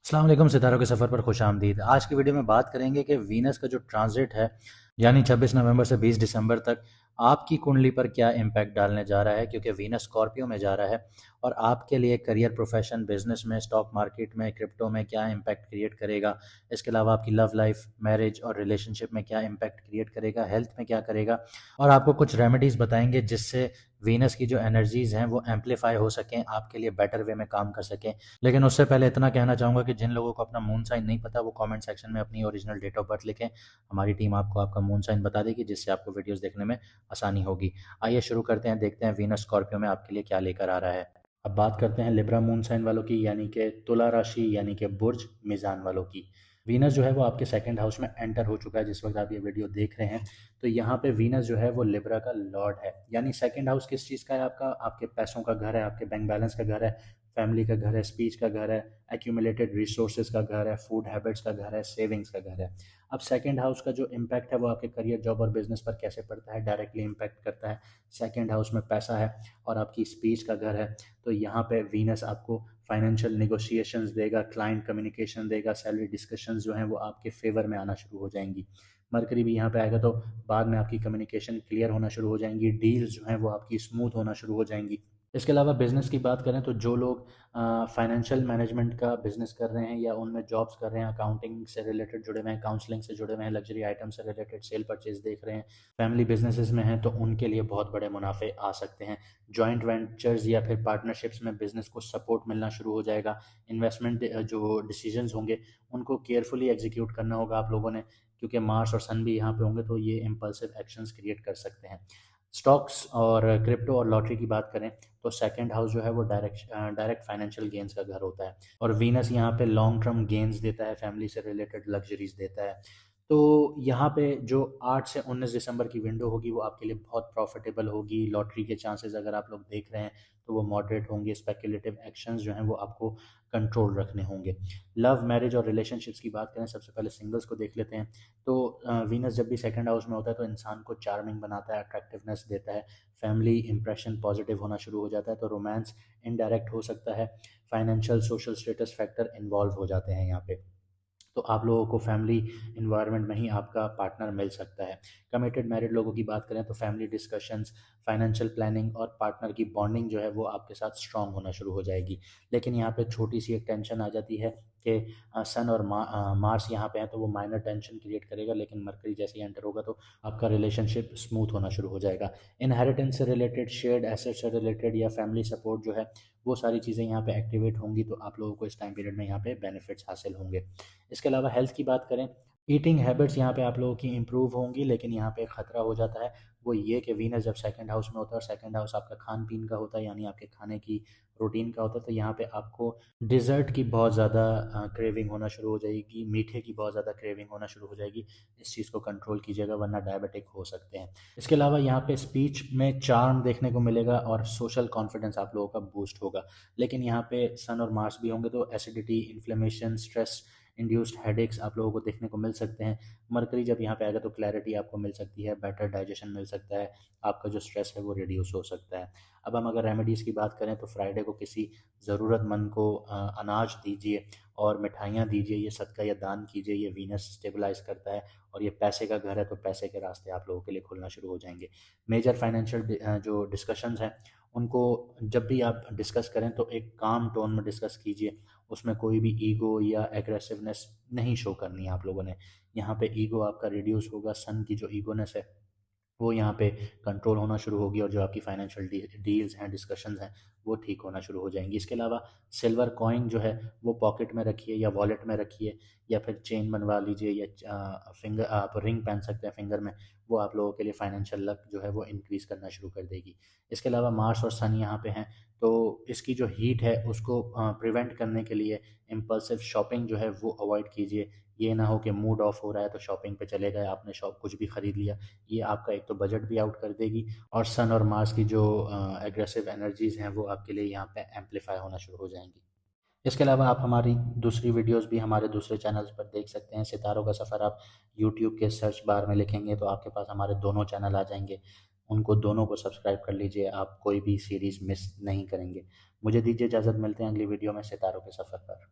अस्सलाम वालेकुम। सितारों के सफ़र पर खुशामदीद। आज की वीडियो में बात करेंगे कि वीनस का जो ट्रांजिट है यानी 26 नवंबर से 20 दिसंबर तक आपकी कुंडली पर क्या इम्पैक्ट डालने जा रहा है, क्योंकि वीनस स्कॉर्पियो में जा रहा है और आपके लिए करियर, प्रोफेशन, बिजनेस में, स्टॉक मार्केट में, क्रिप्टो में क्या इम्पैक्ट क्रिएट करेगा। इसके अलावा आपकी लव लाइफ, मैरिज और रिलेशनशिप में क्या इम्पैक्ट क्रिएट करेगा, हेल्थ में क्या करेगा। और आपको कुछ रेमेडीज़ बताएंगे जिससे वीनस की जो एनर्जीज़ हैं वो एम्पलीफाई हो सकें, आपके लिए बेटर वे में काम कर सकें। लेकिन उससे पहले इतना कहना चाहूँगा कि जिन लोगों को अपना मून साइन नहीं पता वो कमेंट सेक्शन में अपनी ओरिजिनल डेट ऑफ बर्थ लिखें। हमारी टीम आपको आपका मून साइन बता देगी, जिससे आपको वीडियोस देखने में आसानी होगी। आइए शुरू करते हैं, देखते हैं वीनस स्कॉर्पियो में आपके लिए क्या लेकर आ रहा है। अब बात करते हैं लिब्रा मून साइन वालों की, यानी कि तुला राशि यानी कि बुर्ज मिजान वालों की। वीनस जो है वो आपके सेकंड हाउस में एंटर हो चुका है जिस वक्त आप ये वीडियो देख रहे हैं। तो यहाँ पे वीनस जो है वो लिब्रा का लॉर्ड है। यानी सेकंड हाउस किस चीज़ का है आपका? आपके पैसों का घर है, आपके बैंक बैलेंस का घर है, फैमिली का घर है, स्पीच का घर है, एक्यूमुलेटेड रिसोर्सेज का घर है, फूड हैबिट्स का घर है, सेविंग्स का घर है। अब सेकंड हाउस का जो इम्पैक्ट है वो आपके करियर, जॉब और बिजनेस पर कैसे पड़ता है? डायरेक्टली इम्पैक्ट करता है। सेकंड हाउस में पैसा है और आपकी स्पीच का घर है, तो यहाँ पे वीनस आपको फाइनेंशियल नेगोशिएशंस देगा, क्लाइंट कम्युनिकेशन देगा, सैलरी डिस्कशंस जो हैं वो आपके फेवर में आना शुरू हो जाएंगी। मरकरी भी यहाँ पे आएगा तो बाद में आपकी कम्युनिकेशन क्लियर होना शुरू हो जाएंगी, डील्स जो हैं वो आपकी स्मूथ होना शुरू हो जाएंगी। इसके अलावा बिज़नेस की बात करें तो जो लोग फाइनेंशियल मैनेजमेंट का बिज़नेस कर रहे हैं या उनमें जॉब्स कर रहे हैं, अकाउंटिंग से रिलेटेड जुड़े हुए हैं, काउंसलिंग से जुड़े हुए हैं, लग्जरी आइटम से रिलेटेड सेल परचेज देख रहे हैं, फैमिली बिजनेसेस में हैं, तो उनके लिए बहुत बड़े मुनाफे आ सकते हैं। जॉइंट वेंचर्स या फिर पार्टनरशिप्स में बिजनेस को सपोर्ट मिलना शुरू हो जाएगा। इन्वेस्टमेंट जो डिसीजंस होंगे उनको केयरफुली एग्जीक्यूट करना होगा आप लोगों ने, क्योंकि मार्स और सन भी यहाँ पे होंगे तो ये इम्पल्सिव एक्शंस क्रिएट कर सकते हैं। स्टॉक्स और क्रिप्टो और लॉटरी की बात करें तो सेकंड हाउस जो है वो डायरेक्ट फाइनेंशियल गेन्स का घर होता है और वीनस यहाँ पे लॉन्ग टर्म गेन्स देता है, फैमिली से रिलेटेड लग्जरीज देता है। तो यहाँ पे जो 8 से 19 दिसंबर की विंडो होगी वो आपके लिए बहुत प्रॉफिटेबल होगी। लॉटरी के चांसेस अगर आप लोग देख रहे हैं तो वो मॉडरेट होंगे। स्पेकुलेटिव एक्शंस जो हैं वो आपको कंट्रोल रखने होंगे। लव, मैरिज और रिलेशनशिप्स की बात करें, सबसे पहले सिंगल्स को देख लेते हैं। तो वीनस जब भी सेकंड हाउस में होता है तो इंसान को चार्मिंग बनाता है, अट्रैक्टिवनेस देता है, फैमिली इंप्रेशन पॉजिटिव होना शुरू हो जाता है, तो रोमांस इनडायरेक्ट हो सकता है। Financial social status factor involve हो जाते हैं यहाँ पे, तो आप लोगों को फैमिली इन्वायरमेंट में ही आपका पार्टनर मिल सकता है। कमिटेड मैरिड लोगों की बात करें तो फैमिली डिस्कशंस, फाइनेंशियल प्लानिंग और पार्टनर की बॉन्डिंग जो है वो आपके साथ स्ट्रांग होना शुरू हो जाएगी। लेकिन यहाँ पे छोटी सी एक टेंशन आ जाती है कि सन और मार्स यहाँ पे हैं तो वो माइनर टेंशन क्रिएट करेगा, लेकिन मरकरी जैसे ही एंटर होगा तो आपका रिलेशनशिप स्मूथ होना शुरू हो जाएगा। इनहेरिटेंस से रिलेटेड, शेयर्ड एसेट से रिलेटेड या फैमिली सपोर्ट जो है वो सारी चीज़ें यहाँ पे एक्टिवेट होंगी, तो आप लोगों को इस टाइम पीरियड में यहाँ पे बेनिफिट्स हासिल होंगे। इसके अलावा हेल्थ की बात करें, ईटिंग हैबिट्स यहाँ पे आप लोगों की इंप्रूव होंगी, लेकिन यहाँ पे एक खतरा हो जाता है, वो ये कि वीनस जब सेकंड हाउस में होता है और सेकंड हाउस आपका खान पीन का होता है, यानी आपके खाने की रूटीन का होता है, तो यहाँ पे आपको डिज़र्ट की बहुत ज़्यादा क्रेविंग होना शुरू हो जाएगी, मीठे की बहुत ज़्यादा क्रेविंग होना शुरू हो जाएगी। इस चीज़ को कंट्रोल कीजिएगा वरना डायबिटिक हो सकते हैं। इसके अलावा यहाँ पे स्पीच में चार्म देखने को मिलेगा और सोशल कॉन्फिडेंस आप लोगों का बूस्ट होगा। लेकिन यहाँ पे सन और मार्स भी होंगे तो acidity, inflammation, stress induced headaches आप लोगों को देखने को मिल सकते हैं। मरकरी जब यहाँ पे आएगा तो क्लैरिटी आपको मिल सकती है, बेटर डाइजेशन मिल सकता है, आपका जो स्ट्रेस है वो रिड्यूस हो सकता है। अब हम अगर रेमेडीज़ की बात करें तो फ्राइडे को किसी ज़रूरतमंद को अनाज दीजिए और मिठाइयाँ दीजिए, ये सदका या दान कीजिए, ये वीनस स्टेबलाइज करता है और ये पैसे का घर है तो पैसे के रास्ते आप लोगों के लिए खुलना शुरू हो जाएंगे। मेजर फाइनेंशियल जो डिस्कशंस हैं उनको जब भी आप डिस्कस करें तो एक काम टोन में डिस्कस कीजिए, उसमें कोई भी ईगो या एग्रेसिवनेस नहीं शो करनी है आप लोगों ने। यहाँ पे ईगो आपका रिड्यूस होगा, सन की जो ईगोनेस है वो यहाँ पे कंट्रोल होना शुरू होगी और जो आपकी फाइनेंशियल डील्स हैं, डिस्कशंस हैं, वो ठीक होना शुरू हो जाएंगी। इसके अलावा सिल्वर कॉइन जो है वो पॉकेट में रखिए या वॉलेट में रखिए या फिर चेन बनवा लीजिए या फिंगर आप रिंग पहन सकते हैं फिंगर में, वो आप लोगों के लिए फाइनेंशियल लक जो है वो इंक्रीज़ करना शुरू कर देगी। इसके अलावा मार्स और सन यहाँ पे हैं तो इसकी जो हीट है उसको प्रिवेंट करने के लिए इम्पल्सिव शॉपिंग जो है वो अवॉइड कीजिए। ये ना हो कि मूड ऑफ हो रहा है तो शॉपिंग पे चले गए, आपने शॉप कुछ भी ख़रीद लिया, ये आपका एक तो बजट भी आउट कर देगी और सन और मार्स की जो एग्रेसिव एनर्जीज़ हैं वो आपके लिए यहाँ पे एम्पलीफाई होना शुरू हो जाएंगी। इसके अलावा आप हमारी दूसरी वीडियोस भी हमारे दूसरे चैनल्स पर देख सकते हैं। सितारों का सफ़र आप यूट्यूब के सर्च बार में लिखेंगे तो आपके पास हमारे दोनों चैनल आ जाएंगे, उनको दोनों को सब्सक्राइब कर लीजिए, आप कोई भी सीरीज़ मिस नहीं करेंगे। मुझे दीजिए इजाज़त, मिलते हैं अगली वीडियो में सितारों के सफ़र पर।